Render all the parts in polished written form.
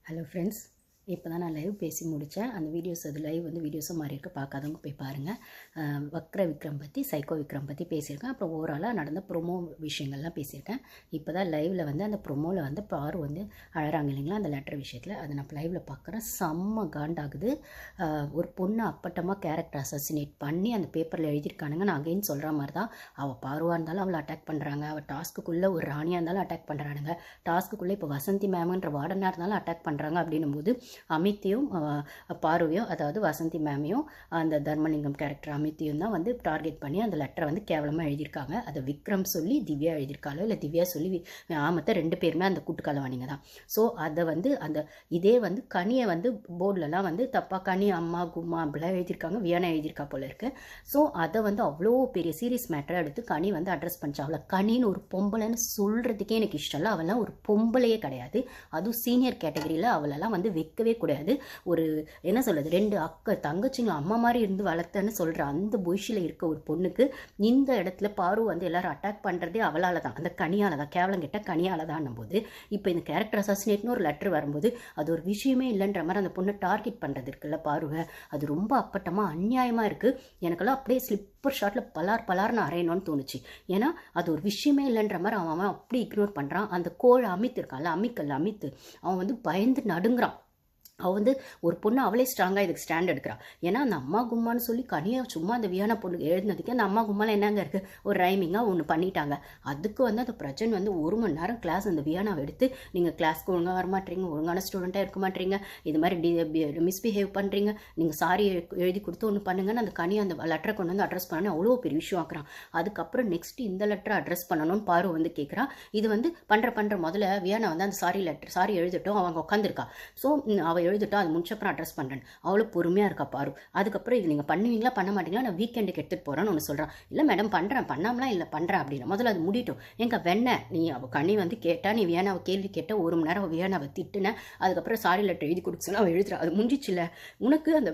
Hello friends, இப்போ தான் நான் லைவ் பேசி முடித்தேன். அந்த வீடியோஸ் அது லைவ் வந்து வீடியோஸும் மாறி இருக்குது, பார்க்காதவங்க போய் பாருங்கள். வக்ர விக்ரம் பற்றி, சைக்கோ விக்ரம் பற்றி பேசியிருக்கேன். அப்புறம் ஓவராலாக நடந்த ப்ரொமோ விஷயங்கள்லாம் பேசியிருக்கேன். இப்போ தான் லைவில் வந்து அந்த ப்ரொமோவில் வந்து பாரு வந்து அழகிறாங்க இல்லைங்களா, அந்த லெட்டர் விஷயத்தில். அதை நான் லைவில் பார்க்குறேன். செம்ம காண்டாகுது. ஒரு பொண்ணை அப்பட்டமாக கேரக்டர் அசசினேட் பண்ணி அந்த பேப்பரில் எழுதியிருக்கானுங்க. நான் அகைன் சொல்கிற மாதிரி தான், அவள் பாருவாக இருந்தாலும் அவளை அட்டாக் பண்ணுறாங்க. அவள் டாஸ்க்குள்ளே ஒரு ராணியாக இருந்தாலும் அட்டாக் பண்ணுறானுங்க. டாஸ்க்குள்ளே இப்போ வசந்தி மேம்ன்ற வார்டனாக இருந்தாலும் அட்டாக் பண்ணுறாங்க. அப்படின்னும் போது அமித்தையும் பாருவையும், அதாவது வசந்தி மேமையும் அந்த தர்மலிங்கம் கேரக்டர் அமித்தையும் தான் வந்து டார்கெட் பண்ணி அந்த லெட்டரை வந்து கேவலமாக எழுதியிருக்காங்க. அதை விக்ரம் சொல்லி திவ்யா எழுதியிருக்காளோ இல்லை திவ்யா சொல்லி ஆமத்தை, ரெண்டு பேருமே அந்த கூட்டுக்காலவானிங்க தான். ஸோ அதை வந்து அந்த இதே வந்து கனியை வந்து போர்டிலலாம் வந்து தப்பாக கனி அம்மா கும்மா அப்படிலாம் எழுதியிருக்காங்க. வியானா எழுதியிருக்கா போல இருக்கு. ஸோ அதை வந்து அவ்வளோ பெரிய சீரியஸ் மேட்டரை எடுத்து கனி வந்து அட்ரஸ் பண்ணிச்சா. அவளை கனின்னு ஒரு பொம்பளைன்னு சொல்கிறதுக்கே எனக்கு இஷ்டம் இல்லை. அவெல்லாம் ஒரு பொம்பளையே கிடையாது. அதுவும் சீனியர் கேட்டகரியில் அவளெல்லாம் வந்து வைக்கவே கூடாது. ஒரு என்ன சொல்கிறது, ரெண்டு தங்கச்சிங்க அம்மா மாதிரி இருந்து வளர்த்தேன்னு சொல்கிற அந்த பொசிஷனில் இருக்க ஒரு பொண்ணுக்கு இந்த இடத்துல பாரு வந்து எல்லாரும் அட்டாக் பண்ணுறதே அவளால் தான், அந்த கனியால் தான், கேவலம் கிட்ட கனியால் தான் போது இப்போ இந்த கேரக்டர் அசாசினேட்னு ஒரு லெட்டர் வரும்போது அது ஒரு விஷயமே இல்லைன்ற மாதிரி அந்த பொண்ணை டார்கெட் பண்ணுறது இருக்குல்ல பாருங்க, அது ரொம்ப அப்பட்டமாக அநியாயமாக இருக்குது. எனக்கெல்லாம் அப்படியே ஸ்லிப்பர் ஷாட்டில் பலார்னு அரையணும்னு தோணுச்சு. ஏன்னா அது ஒரு விஷயமே இல்லைன்ற மாதிரி அவன் அப்படி இக்னோர் பண்ணுறான். அந்த கோழை அமித் இருக்கான்ல, அமித்து அவன் வந்து பயந்து நடுங்குறான். அவள் வந்து ஒரு பொண்ணு அவளே ஸ்ட்ராங்காக இதுக்கு ஸ்டாண்ட் எடுக்கிறாள். ஏன்னா அந்த அம்மா கும்மான்னு சொல்லி கனியை சும்மா அந்த வியானா பொண்ணு எழுதினதுக்கு அந்த அம்மா கும்மாவில் என்னங்க இருக்குது, ஒரு ரைமிங்காக ஒன்று பண்ணிட்டாங்க. அதுக்கு வந்து அந்த பிரச்சனை வந்து 1 மணி நேரம் கிளாஸ் அந்த வியானாவை எடுத்து, நீங்கள் கிளாஸ்க்கு ஒழுங்காக வரமாட்டீங்க, ஒழுங்கான ஸ்டூடெண்ட்டாக இருக்க மாட்டீங்க, இது மாதிரி மிஸ்பிஹேவ் பண்ணுறீங்க, நீங்கள் சாரி எழுதி கொடுத்து ஒன்று பண்ணுங்கன்னு அந்த கனியை அந்த லெட்டரை கொண்டு வந்து அட்ரஸ் பண்ணணும். அவ்வளோ பெரிய விஷயம் ஆக்குறான். அதுக்கப்புறம் நெக்ஸ்ட் இந்த லெட்டரை அட்ரஸ் பண்ணணும்னு பாரு வந்து கேட்குறான். இது வந்து பண்ணுற முதல்ல வியானா வந்து அந்த சாரி எழுதிட்டோம் அவங்க உட்காந்துருக்கா. ஸோ அவள் எழுதிட்டோம், அது முடிச்சப்பறம் அட்ரஸ் பண்ணுறேன். அவ்வளோ பொறுமையாக இருக்கா பாரு. அதுக்கப்புறம் இது நீங்கள் பண்ணுவீங்களா பண்ண மாட்டீங்களா, நான் வீக்கெண்டுக்கு எடுத்துகிட்டு போகிறேன்னு ஒன்று சொல்கிறான். இல்லை மேடம் பண்ணுறேன், பண்ணாமலாம் இல்லை பண்ணுறேன் அப்படின்னு. முதல்ல அது முடியட்டும். எங்க வெண்ண நீ அவள் கனி வந்து கேட்டா, நீ வியானாவை கேள்வி கேட்டால் 1 மணி நேரம் வியானாவை திட்டுனேன். அதுக்கப்புறம் சாரி லெட்டர் எழுதி கொடுக்க சொன்னா அவள் எழுதுறா. அது முடிஞ்சிச்சுல. உனக்கு அந்த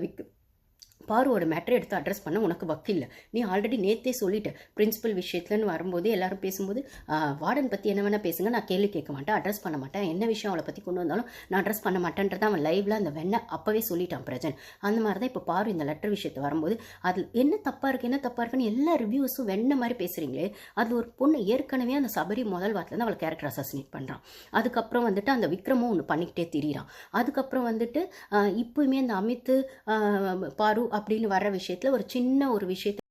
பாருவோட மேட்டரை எடுத்து அட்ரஸ் பண்ண உனக்கு வக்கில்லை. நீ ஆல்ரெடி நேற்றே சொல்லிட்ட, பிரின்சிபல் விஷயத்துலன்னு வரும்போது எல்லாரும் பேசும்போது வார்டன் பற்றி என்ன வேணால் பேசுங்க, நான் கேள்வி கேட்க மாட்டேன், அட்ரஸ் பண்ண மாட்டேன், என்ன விஷயம் அவளை பற்றி கொண்டு வந்தாலும் நான் அட்ரஸ் பண்ண மாட்டேன்றதை அவன் லைவ்ல அந்த வெண்ணை அப்போவே சொல்லிட்டான் பிரஜன். அந்த மாதிரி தான் இப்போ பாரு இந்த லெட்டர் விஷயத்தை வரும்போது அதில் என்ன தப்பாக இருக்குன்னு எல்லா ரிவ்யூஸும் வெண்ணை மாதிரி பேசுகிறீங்களே. அதில் ஒரு பொண்ணு ஏற்கனவே அந்த சபரி முதல் வாரத்துலேருந்து அவளை கேரக்டர் அசாசினேட் பண்ணுறான். அதுக்கப்புறம் வந்துட்டு அந்த விக்ரமும் ஒன்று பண்ணிக்கிட்டே திரியிறான். அதுக்கப்புறம் வந்துட்டு இப்போயுமே அந்த அமித்து பாரு அப்படின்னு வர்ற விஷயத்தில் ஒரு சின்ன ஒரு விஷயத்தை